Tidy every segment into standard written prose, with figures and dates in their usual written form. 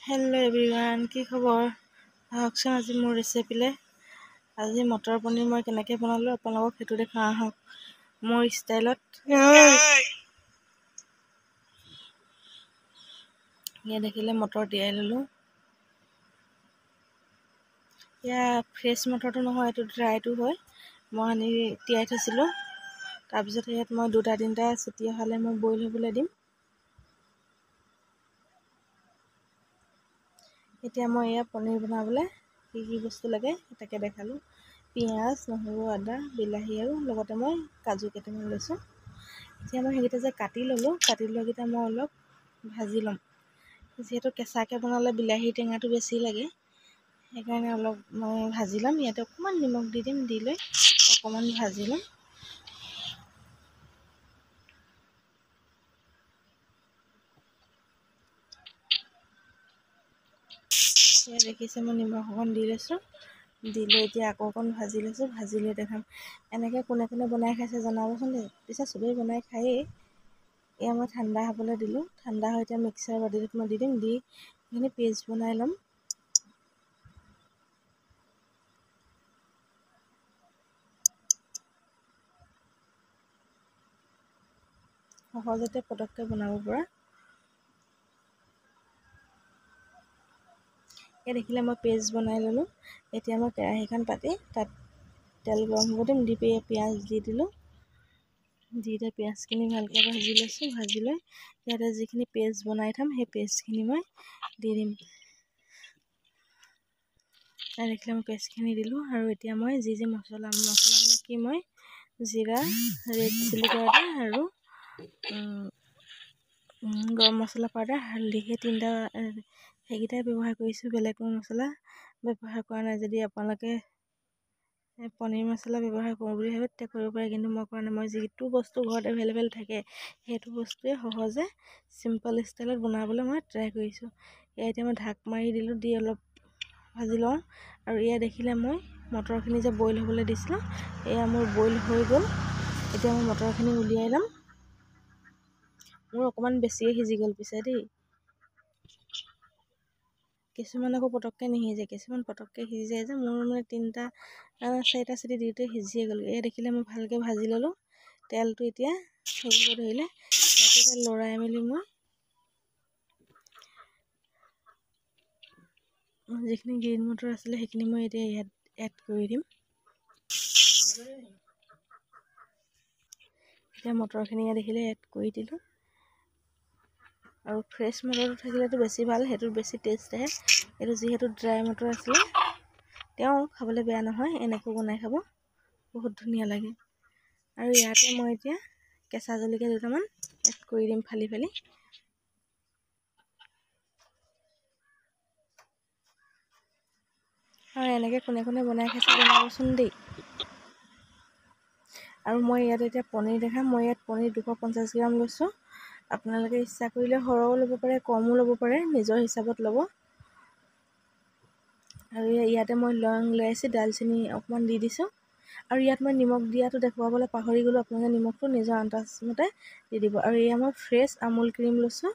Hello everyone की खबर आहकचोन आज मोर रेसिपिले आज मटर पनीर मैं केनेके बनालो आपनलोকক हेतु देखा आहक मोर स्टाइलत ये देखिले मटर তিয়াই ललो या फ्रेश मटर तो নহয় एतु ड्राई तो হয় মই আনি তিয়াই থৈছিলো তাৰ পিছত ইয়াত মই দুটা তিনটা চিটি হলে মই বইল হ'বলৈ দিম এতিয়া মই এয়া পনীৰ বনাবলৈ কি বস্তু লাগে তাকে দেখালো পিয়াজ নহৰু আদা বিলাহী আৰু লগতে মই কাজু কেইটামান লৈছো এতিয়া মই হেগিটা যে কাটি লগিটা মই অলপ ভাজি লম যেহেতু কেঁচাকে বনালে বিলাহী টেঙাটো বেছি লাগে সেইকাৰণে অলপ মই ভাজি লম ইয়াতে অকমান নিমখ দি দিম দি লৈ অকমান ভাজি লম ये देखिसे मैं निमख अकन दी लैसो दिले এতিয়া আকৌ অকন ভাজি লৈছো ভাজিলে দেখাম এনেকে কোনে কোনে বনাই খাইছে জনাবচোন দে পিছে সবেই বনাই খায়ে এয়া মই ঠাণ্ডা হ'বলৈ দিলো ঠাণ্ডা হৈ এতিয়া মিক্সাৰ বাটিত মই দি দিম দি এনে পেষ্ট বনাই লম সহজতে পটককে বনাব পৰা ये देखिले मैं पेस्ट बनाई ललो এতিয়া मैं केराहीখন पाती तक तेल गरम হ'ব দিম দি पियाज দি दिलो দিতে पियाजখিনি ভালকে ভাজি লৈছো ভাজি লৈ ইয়াতে যিখিনি পেষ্ট বনাই থাম সেই পেষ্টখিনি মই দি দিম আর দেখলে मैं पेষ্টখিনি দিলো আৰু এতিয়া মই যি মছলা মানে কি মই জিৰা ৰেড চিলি পাউডাৰ আৰু গৰম মছলা পাউডাৰ হালধি সেই তিনটা হেগিটাই ব্যৱহাৰ কৰিছো বেলেগ মছলা ব্যৱহাৰ কৰা নাই যদি আপোনালোকে পনীৰ মছলা ব্যৱহাৰ কৰোঁ বুলি ভাবে তেতিয়া কৰিব পাৰে কিন্তু মই কৰা নাই মই যিটো বস্তু ঘৰত এভেইলেবল থাকে সেইটো বস্তুৱে সহজে সিম্পল ষ্টাইলত বনাবলৈ মই ট্ৰাই কৰিছো এতিয়া মই ঢাক মাৰি দিলো দি অলপ ভাজি লওঁ আৰু এয়া দেখিলে মই মটৰখিনি যে বইল হ'বলৈ দিছিলো এয়া মোৰ বইল হৈ গ'ল এতিয়া মই মটৰখিনি উলিয়াই লম মোৰ অকমান বেছিয়ে সিজি গ'ল পিছে দেই কিছুমান আকৌ পটককে নিহিজে কিছুমান পটককে সিজি যায় যে মোৰ মানে তিনটা চাৰিটা চিটি দিতে সিজিয়ে গ'ল এয়া দেখিলে মই ভালকে ভাজি ললো তেলটো এতিয়া হেৰিব ধৰিলে এতিয়া লৰাই মেলি মই যিখিনি গ্ৰীণ মটৰ আছিলে সেইখিনি মই এতিয়া ইয়াত এড কৰি দিম এতিয়া মটৰখিনি দেখিলে এড কৰি দিলো আৰু ফ্ৰেছ মটৰটো থাকিলেতো বেছি ভাল হেতু বেছি টেষ্ট আহে এটো যেহেতু ড্ৰাই মটৰ আছিল তেও খাবলৈ বেয়া নহয় এনেকৈ বনাই খাব বহুত ধুনীয়া লাগে আৰু ইয়াতে মই এতিয়া কেঁচা জলকীয়া দুটামান এড কৰি দিম ফালি ফালি আৰু এনেকৈ কোনে কোনে বনাই খাইছে জনাবচোন দেই আৰু মই ইয়াত এতিয়া পনীৰ দেখাম মই ইয়াত পনীৰ 250 গ্ৰাম লৈছো আপোনালোকে ইচ্ছা কৰিলে সৰহও ল'ব পাৰে কমও ল'ব পাৰে নিজৰ হিচাপত ল'ব আৰু ইয়াতে মই লং ইলাইচি দালচিনি অকমান দি দিছো আৰু ইয়াত মই নিমখ দিয়াটো দেখুৱাবলৈ পাহৰি গলো আপোনালোকে নিমখটো নিজৰ আন্দাজ মতে দি দিব আৰু এয়া মই ফ্ৰেছ আমুল ক্ৰীম লৈছো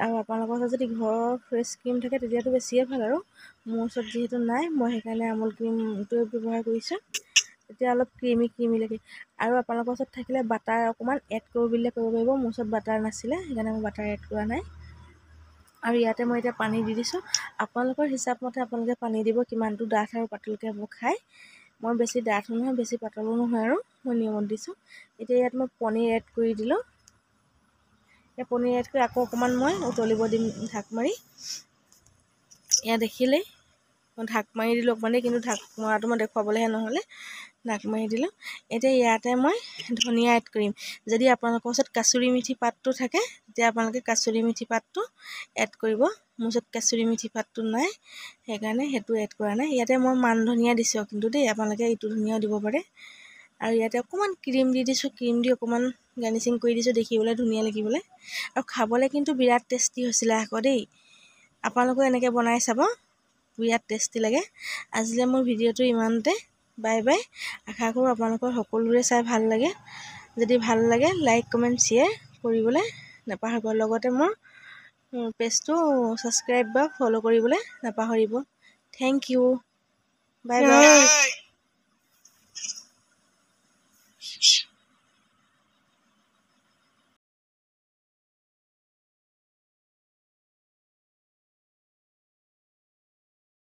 আৰু আপোনালোকৰ যদি ঘৰৰ ফ্ৰেছ ক্ৰীম থাকে তেতিয়াতো বেছিয়ে ভাল আৰু মোৰ ওচৰত যেহেতু নাই মই সেইকাৰণে আমুল ক্ৰীমটো ব্যৱহাৰ কৰিছো এতিয়া অলপ ক্ৰীমি লাগে আৰু আপোনালোকৰ ওচৰত থাকিলে বাটাৰ অকমান এড কৰিব বুলিলে কৰিব পাৰিব মোৰ ওচৰত বাটাৰ নাছিলে সেইকাৰণে মই বাটাৰ এড কৰা নাই আৰু ইয়াতে মই এতিয়া পানী দি দিছো আপোনালোকৰ হিচাপ মতে আপোনালোকে পানী দিব কিমানটো ডাঠ আৰু পাতলকে খায় মই বেছি ডাঠ নহয় বেছি পাতলো নহয় আৰু মই নিয়মত দিছো এতিয়া ইয়াত মই পনীৰ এড কৰি দিলো এই পনীৰ এড কৰি আকৌ অকমান মই উতলিব দিম ঢাক মাৰি ইয়া দেখিলে মই ঢাক মাৰি দিলো অকমানে কিন্তু ঢাক মৰাটো মই দেখুৱাবলৈহে নহলে ঢাক মাৰি দিলো এতিয়া ইয়াতে মই ধনিয়া এড কৰিম যদি আপোনালোকৰ ওচৰত কাসুৰি মিঠি পাতটো থাকে তেতিয়া আপোনালোকে কাসুৰি মিঠি পাতটো এড কৰিব মোৰ ওচৰত কাসুৰি মিঠি পাতটো নাই সেইকাৰণে হেতু এড কৰা নাই ইয়াতে মই মান ধনিয়া দিছো কিন্তু দেই আপোনালোকে ইটো ধনিয়াও দিব পাৰে আৰু ইয়াতে অকমান ক্ৰীম দি দিছো ক্ৰীম দি অকমান গাৰ্নিশিং কৰি দিছো দেখিবলৈ ধুনীয়া লাগিবলৈ আৰু খাবলৈ কিন্তু বিৰাট টেষ্টি হৈছিল আকৌ দেই আপোনালোকে এনেকৈ বনাই চাব বিৰাট টেষ্টি লাগে আজিলে মোৰ ভিডিঅ'টো ইমানতে বাই বাই আশা কৰোঁ আপোনালোকৰ সকলোৰে চাই ভাল লাগে যদি ভাল লাগে লাইক কমেন্ট শ্বেয়াৰ কৰিবলৈ নাপাহৰিব লগতে মোৰ মোৰ পেজটো ছাবস্ক্ৰাইব বা ফ'ল' কৰিবলৈ নাপাহৰিব। Thank you. Bye by.